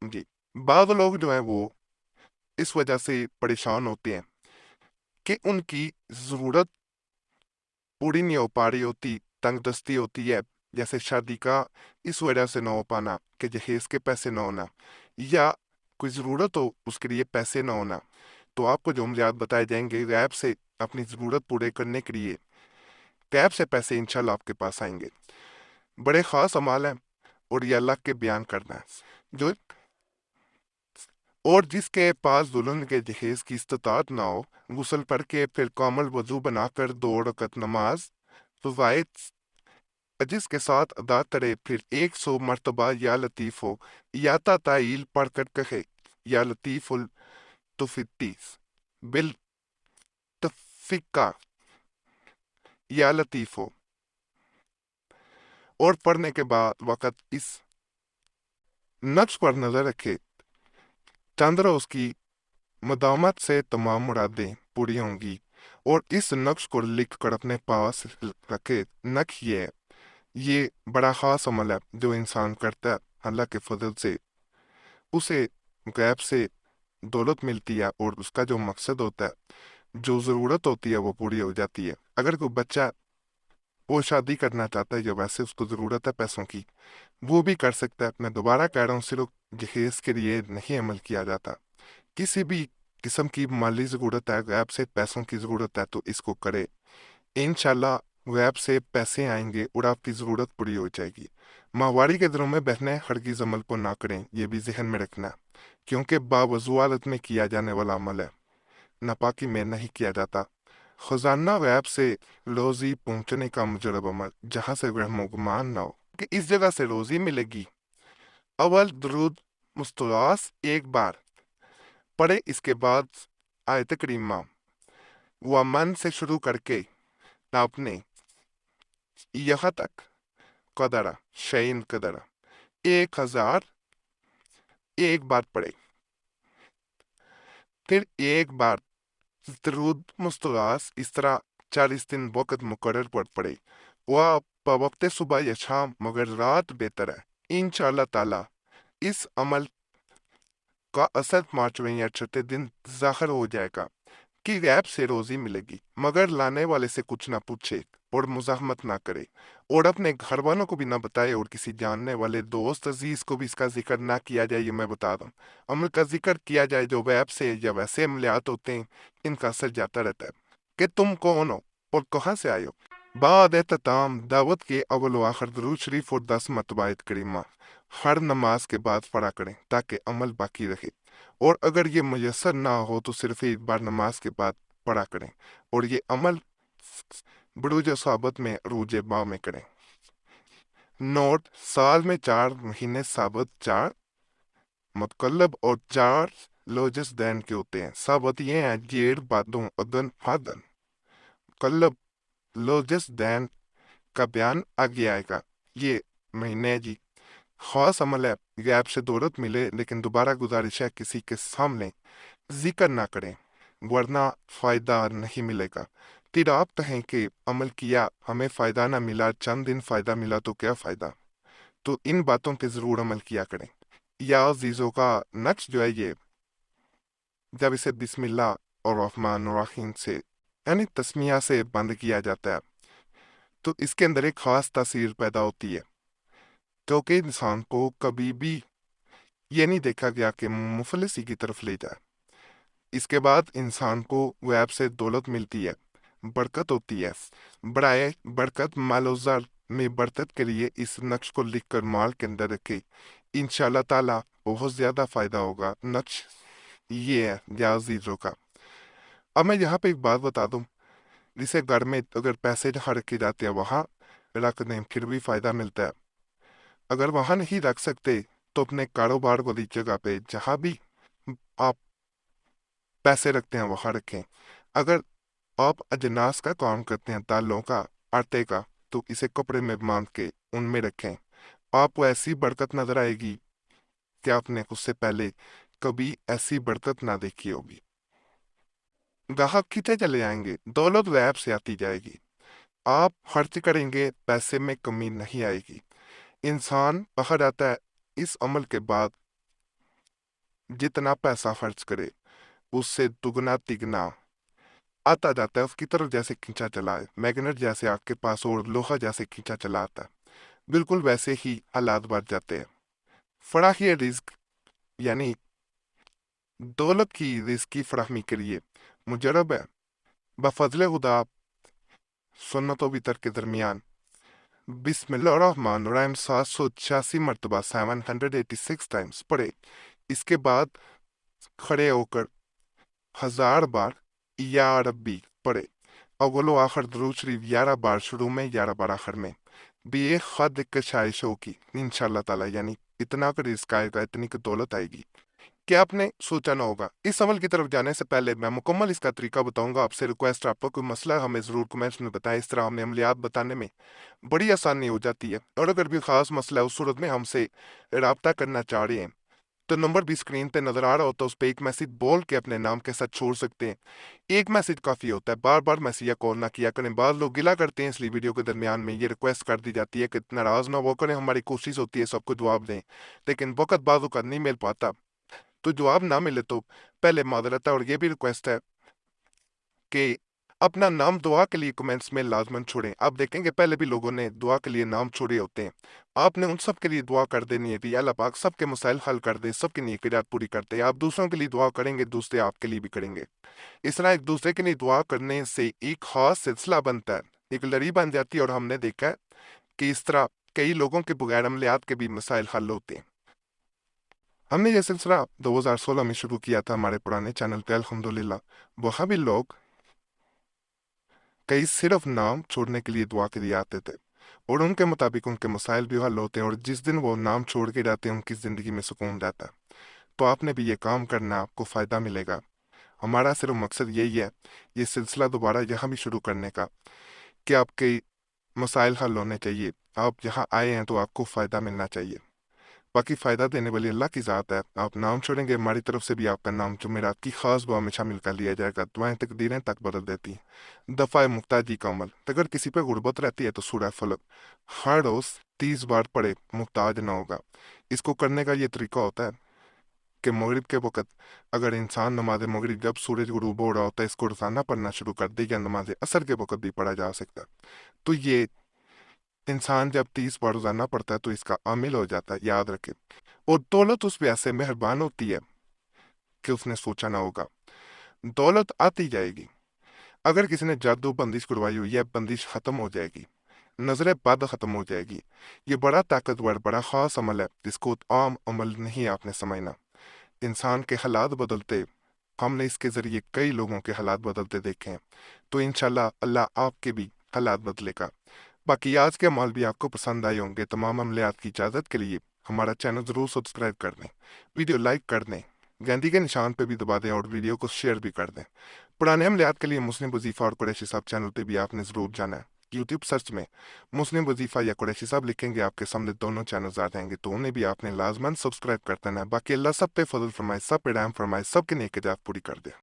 جی، بعض لوگ جو ہیں وہ اس وجہ سے پریشان ہوتے ہیں کہ ان کی ضرورت پوری نہیں ہو پا رہی ہوتی، تنگ دستی ہوتی ہے، جیسے شادی کا اس وجہ سے نہ ہو پانا کہ جہیز کے پیسے نہ ہونا، یا کوئی ضرورت ہو اس کے لیے پیسے نہ ہونا، تو آپ کو جو عملیات بتائے جائیں گے غیب سے اپنی ضرورت پورے کرنے کے لیے غیب سے پیسے انشاءاللہ آپ کے پاس آئیں گے۔ بڑے خاص عمال ہیں اور یہ اللہ کے بیان کرنا ہے جو اور جس کے پاس دلہن کے جہیز کی استطاعت نہ ہو، غسل پڑھ کے پھر کامل وضو بنا کر 2 رکعت نماز فوائد جس کے ساتھ ادا کرے، پھر 100 مرتبہ یا لطیف ہو یا تعیل پڑھ کر کہے یا لطیف التفتیس بالتفقہ یا لطیف ہو، اور پڑھنے کے بعد وقت اس نقش پر نظر رکھے، چند روز کی مداومت سے تمام مرادیں پوری ہوں گی، اور اس نقش کو لکھ کر اپنے پاس رکھے۔ نقش یہ بڑا خاص عمل ہے جو انسان کرتا ہے، اللہ کے فضل سے اسے غیب سے دولت ملتی ہے، اور اس کا جو مقصد ہوتا ہے، جو ضرورت ہوتی ہے وہ پوری ہو جاتی ہے۔ اگر کوئی بچہ وہ شادی کرنا چاہتا ہے یا ویسے اس کو ضرورت ہے پیسوں کی، وہ بھی کر سکتا ہے۔ میں دوبارہ کہہ رہا ہوں، صرف جہیز کے لیے نہیں عمل کیا جاتا، کسی بھی قسم کی مالی ضرورت ہے، غیب سے پیسوں کی ضرورت ہے تو اس کو کرے، انشاءاللہ غیب سے پیسے آئیں گے اور آپ کی ضرورت پوری ہو جائے گی۔ ماہواری کے دنوں میں بہنیں ہرگز عمل کو نہ کریں، یہ بھی ذہن میں رکھنا، کیونکہ باوضو حالت میں کیا جانے والا عمل ہے، ناپاکی میں نہیں کیا جاتا۔ خزانہ غیب سے روزی پہنچنے کا مجرب عمل، جہاں سے وہم و گمان نہ ہو کہ اس جگہ سے روزی ملے گی۔ اول درود مستغاث ایک بار پڑھے، اس کے بعد آیت کریمہ ومن سے شروع کر کے اپنے یہاں تک قدرہ شعین قدرہ 1000 ایک بار پڑھے، پھر ایک بار درود مستغاث اس طرح 40 دن وقت مقرر پر پڑھے، وہ بوقت صبح یا شام، مگر رات بہتر ہے۔ انشاءاللہ تعالی اس عمل کا اثر 5ویں یا 6 دن ظاہر ہو جائے گا کہ غیب سے روزی ملے گی، مگر لانے والے سے کچھ نہ پوچھے اور مزاحمت نہ کرے، اور اپنے گھر والوں کو بھی نہ بتائے، اور کسی جاننے والے دوست عزیز کو بھی اس کا ذکر نہ کیا جائے۔ یہ میں بتا دوں، عمل کا ذکر کیا جائے جو غیب سے یا ویسے عملیات ہوتے ہیں، ان کا اثر جاتا رہتا ہے کہ تم کون ہو اور کہاں سے آئے ہو۔ بعد اختتام دعوت کے اول و آخر درود شریف اور 10 مرتبہ آیت کریمہ ہر نماز کے بعد پڑھا کریں تاکہ عمل باقی رہے، اور اگر یہ میسر نہ ہو تو صرف ایک بار نماز کے بعد پڑھا کریں، اور یہ عمل بروج ثابت میں عروج با میں کریں۔ نوٹ: سال میں 4 مہینے ثابت 4 متقلب اور 4 لوجس دین کے ہوتے ہیں۔ ثابت یہ ہیں جیڑ بادوں اگن فادن، متقلب لوجس دین کا بیان آگے آئے گا۔ یہ مہینے جی خاص عمل ہے، غیب سے دولت ملے، لیکن دوبارہ گزارش ہے کسی کے سامنے ذکر نہ کریں ورنہ فائدہ نہیں ملے گا۔ پھر آپ کہیں کہ عمل کیا ہمیں فائدہ نہ ملا، چند دن فائدہ ملا تو کیا فائدہ، تو ان باتوں پہ ضرور عمل کیا کریں۔ یا عزیزوں کا نقش جو ہے، یہ جب اسے بسم اللہ الرحمن الرحیم سے یعنی تسمیہ سے بند کیا جاتا ہے تو اس کے اندر ایک خاص تاثیر پیدا ہوتی ہے، کیونکہ انسان کو کبھی بھی یہ نہیں دیکھا گیا کہ مفلسی کی طرف لے جائے۔ اس کے بعد انسان کو غیب سے دولت ملتی ہے، برکت ہوتی ہے، برائے برکت مال و زر میں برکت کے لیے اس نقش کو لکھ کر مال کے اندر رکھے، انشاءاللہ تعالی بہت زیادہ فائدہ ہوگا۔ نقش یہ ہے یا عزیزوں کا۔ اب میں یہاں پہ ایک بات بتا دوں، جسے گھر میں اگر پیسے جہاں رکھے جاتے ہیں وہاں رکھ دیں پھر بھی فائدہ ملتا ہے، اگر وہاں نہیں رکھ سکتے تو اپنے کاروبار والی جگہ پہ جہاں بھی آپ پیسے رکھتے ہیں وہاں رکھیں۔ اگر آپ اجناس کا کام کرتے ہیں، دالوں کا، آٹے کا، تو اسے کپڑے میں باندھ کے ان میں رکھیں، آپ کو ایسی برکت نظر آئے گی کہ آپ نے اس سے پہلے کبھی ایسی برکت نہ دیکھی ہوگی۔ گاہک کھینچے چلے جائیں گے، دولت غیب سے آتی جائے گی، آپ خرچ کریں گے، پیسے میں کمی نہیں آئے گی۔ انسان باہر آتا ہے اس عمل کے بعد जितना पैसा खर्च करे उससे दुगना तिगना आता जाता है उसकी तरफ, जैसे खींचा चला है मैग्नेट जैसे आपके पास और लोहा जैसे खींचा चला आता है, बिल्कुल वैसे ही हालात बढ़ जाते हैं। फराही रिस्क यानी दौलत की रिस्क की फराहमी करिए मुजरब है बफजल खुदा सुन्नतों भीतर के दरमियान बिस्मिल्लाहिर्रहमानिर्रहीम 786 मरतबा 786 टाइम्स पढ़े। इसके बाद खड़े होकर 1000 बार या रब्बी पढ़े। अव्वल व आखिर दरूद शरीफ 11 बार शुरू में 11 बार आखिर में। भी खद कशाइश होगी इंशाअल्लाह ताला, यानी इतना का रिस्क आएगा, इतनी की दौलत आएगी कि आपने सोचा ना होगा। इस अमल की तरफ जाने से पहले मैं मुकम्मल इसका तरीका बताऊंगा। आपसे रिक्वेस्ट, आपका कोई मसला है हमें ज़रूर कमेंट्स में बताएं। इस तरह हमें अमलियात बताने में बड़ी आसानी हो जाती है। और अगर भी ख़ास मसला है उस सूरत में हमसे रब्ता करना चाह रहे हैं तो नंबर भी स्क्रीन पे नज़र आ रहा होता है, उस पर एक मैसेज बोल के अपने नाम के साथ छोड़ सकते हैं। एक मैसेज काफ़ी होता है, बार बार मैसेज या कॉल ना किया करें। बाद लोग गिला करते हैं, इसलिए वीडियो के दरमियान में ये रिक्वेस्ट कर दी जाती है कि नाराज़ ना वो करें। हमारी कोशिश होती है सबको जवाब दें, लेकिन वक़्त बाज़ का नहीं मिल पाता, तो जवाब ना मिले तो पहले मादरत है। और ये भी रिक्वेस्ट है कि अपना नाम दुआ के लिए कमेंट्स में लाजमन छोड़ें। आप देखेंगे पहले भी लोगों ने दुआ के लिए नाम छोड़े होते हैं, आपने उन सब के लिए दुआ कर देनी है कि अल्लाह पाक सबके मसाइल हल कर दे, सबकी नीयत पूरी करते हैं। आप दूसरों के लिए दुआ करेंगे, दूसरे आपके लिए भी करेंगे। इस तरह एक दूसरे के लिए दुआ करने से एक खास सिलसिला बनता है, एक लड़ी बन जाती है। और हमने देखा है कि इस तरह कई लोगों के बगैर अमलियात के भी मसाइल हल होते हैं। हमने ये सिलसिला 2016 में शुरू किया था हमारे पुराने चैनल पे अल्हम्दुलिल्लाह। वहाँ भी लोग कई सिर्फ नाम छोड़ने के लिए दुआ के लिए आते थे, और उनके मुताबिक उनके मसाइल भी हल होते हैं, और जिस दिन वो नाम छोड़ के जाते हैं उनकी ज़िंदगी में सुकून रहता है। तो आपने भी ये काम करना, आपको फ़ायदा मिलेगा। हमारा सिर्फ मकसद यही है ये सिलसिला दोबारा यहाँ भी शुरू करने का, कि आपके मसाइल हल होने चाहिए। आप यहाँ आए हैं तो आपको फ़ायदा मिलना चाहिए। बाकी फ़ायदा देने वाली अल्लाह की ज़ात है। आप नाम छोड़ेंगे, हमारी तरफ से भी आपका नाम जुमेरात की ख़ास दुआ में शामिल कर लिया जाएगा। दुआएं तकदीरें तक बदल देती हैं। दफ़ा मुक्ताजी का अमल, अगर किसी पे गुर्बत रहती है तो सूरह फलक हर रोज़ 30 बार पढ़े, मुहताज ना होगा। इसको करने का ये तरीका होता है कि मगरिब के वक़्त अगर इंसान नमाज मगरिब जब सूरज गुरूब हो रहा होता है इसको रोज़ाना पढ़ना शुरू कर दे, या नमाज असर के वक़्त भी पढ़ा जा सकता है, तो ये इंसान जब 30 बार रोज़ाना पढ़ता है तो इसका आमिल हो जाता है, याद रखे। और दौलत उस पे ऐसे मेहरबान होती है कि उसने सोचा ना होगा। दौलत आती जाएगी। अगर किसी ने जादू बंदिश करवाई हुई है, बंदिश खत्म हो जाएगी, नजर बद खत्म हो जाएगी। ये बड़ा ताकतवर, बड़ा खास अमल है जिसको आम अमल नहीं आपने समझना। इंसान के हालात बदलते, हमने इसके जरिए कई लोगों के हालात बदलते देखे हैं, तो इंशाल्लाह अल्लाह आपके भी हालात बदलेगा। बाकी आज के अमाल भी आपको पसंद आए होंगे। तमाम अमलियात की इजाज़त के लिए हमारा चैनल ज़रूर सब्सक्राइब कर दें, वीडियो लाइक कर दें, घंटी के निशान पे भी दबा दें, और वीडियो को शेयर भी कर दें। पुराने अमलियात के लिए मुस्लिम वजीफ़ा और कुरैशी साहब चैनल पे भी आपने ज़रूर जाना है। यूट्यूब सर्च में मुस्लिम वजीफ़ा या कुरैशी साहब लिखेंगे, आपके सामने दोनों चैनल्स आ जाएंगे, तो उन्हें भी आपने लाजमन सब्सक्राइब कर देना है। बाकी अल्लाह सब पे फजल फरमाए, सब पे रहम फरमाए, सबके नेक पूरी कर दे।